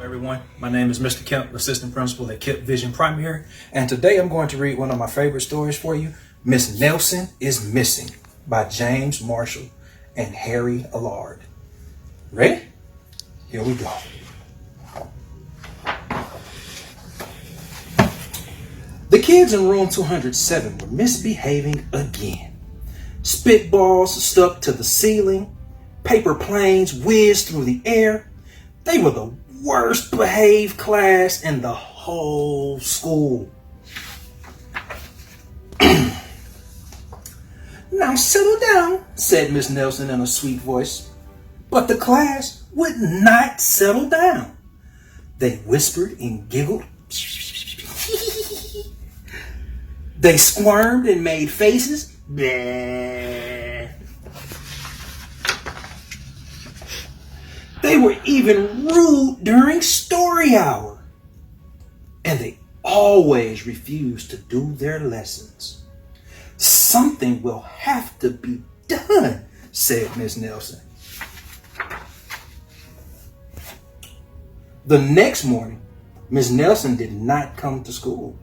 Everyone, my name is Mr. Kemp, Assistant Principal at Kemp Vision Primary, and today I'm going to read one of my favorite stories for you, Miss Nelson is Missing by James Marshall and Harry Allard. Ready? Here we go. The kids in room 207 were misbehaving again. Spitballs stuck to the ceiling, paper planes whizzed through the air. They were the worst behaved class in the whole school. Now settle down, said Miss Nelson in a sweet voice. But the class would not settle down. They whispered and giggled. They squirmed and made faces. Bleh. They were even rude during story hour. And they always refused to do their lessons. Something will have to be done, said Miss Nelson. The next morning, Miss Nelson did not come to school.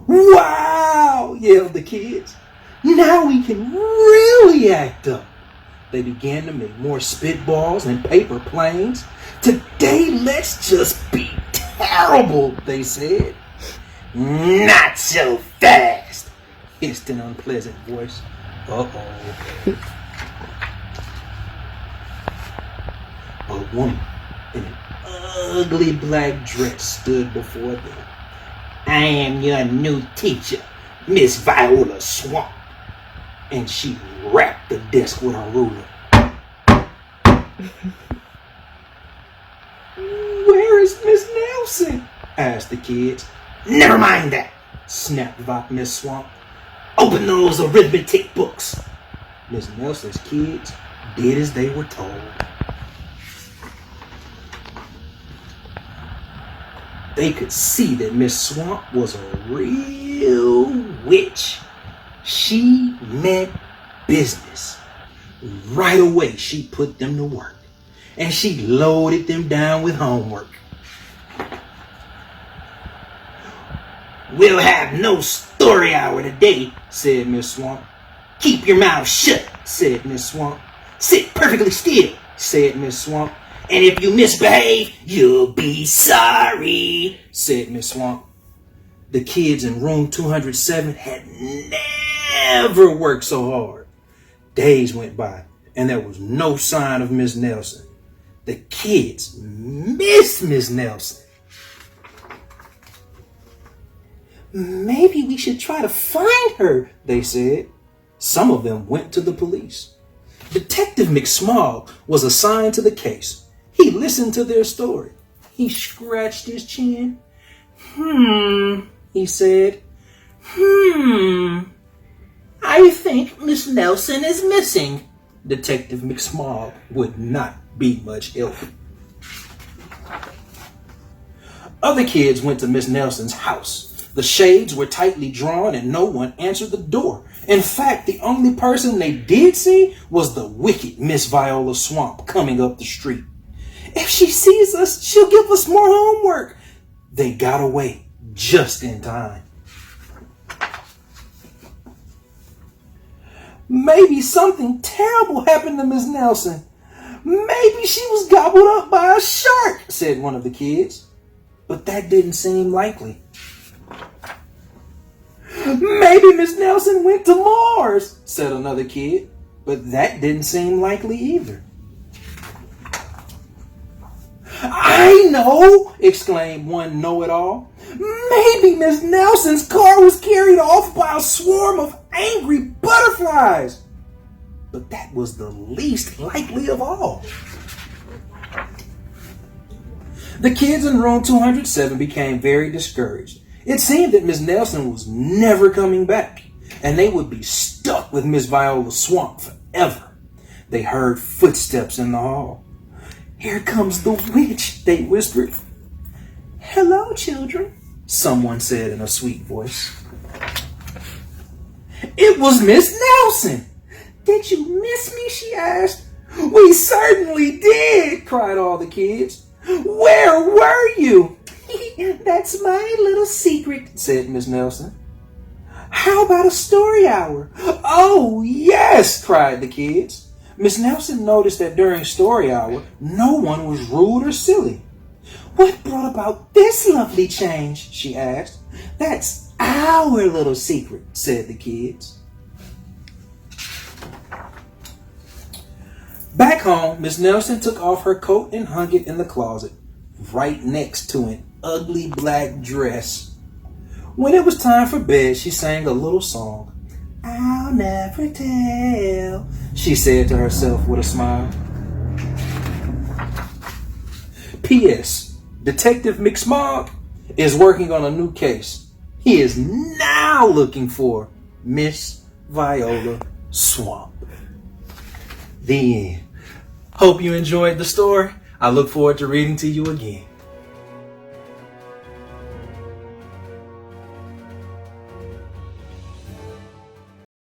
Wow, yelled the kids. Now we can really act up. They began to make more spitballs and paper planes. Today, let's just be terrible, they said. Not so fast, hissed an unpleasant voice. Uh-oh. A woman in an ugly black dress stood before them. I am your new teacher, Miss Viola Swamp. And she rapped the desk with her ruler. Where is Miss Nelson? Asked the kids. Never mind that, snapped Miss Swamp. Open those arithmetic books. Miss Nelson's kids did as they were told. They could see that Miss Swamp was a real witch. She meant business. Right away, she put them to work, and she loaded them down with homework. We'll have no story hour today, said Miss Swamp. Keep your mouth shut, said Miss Swamp. Sit perfectly still, said Miss Swamp. And if you misbehave, you'll be sorry, said Miss Swamp. The kids in room 207 had never worked so hard. Days went by, and there was no sign of Miss Nelson. The kids missed Miss Nelson. Maybe we should try to find her, they said. Some of them went to the police. Detective McSmall was assigned to the case. He listened to their story. He scratched his chin. He said. I think Miss Nelson is missing. Detective McSmall would not be much help. Other kids went to Miss Nelson's house. The shades were tightly drawn and no one answered the door. In fact, the only person they did see was the wicked Miss Viola Swamp coming up the street. If she sees us, she'll give us more homework. They got away just in time. Maybe something terrible happened to Miss Nelson. Maybe she was gobbled up by a shark, said one of the kids. But that didn't seem likely. Maybe Miss Nelson went to Mars, said another kid. But that didn't seem likely either. I know, exclaimed one know-it-all. Maybe Miss Nelson's car was carried off by a swarm of angry butterflies. But that was the least likely of all. The kids in room 207 became very discouraged. It seemed that Miss Nelson was never coming back, and they would be stuck with Miss Viola Swamp forever. They heard footsteps in the hall. Here comes the witch, they whispered. Hello, children, someone said in a sweet voice. It was Miss Nelson. Did you miss me? She asked. We certainly did, cried all the kids. Where were you? That's my little secret, said Miss Nelson. How about a story hour? Oh, yes, cried the kids. Miss Nelson noticed that during story hour, no one was rude or silly. What brought about this lovely change? She asked. That's our little secret, said the kids. Back home, Miss Nelson took off her coat and hung it in the closet, right next to an ugly black dress. When it was time for bed, she sang a little song. I'll never tell, she said to herself with a smile. P.S. Detective McSmog is working on a new case. He is now looking for Miss Viola Swamp. The end. Hope you enjoyed the story. I look forward to reading to you again.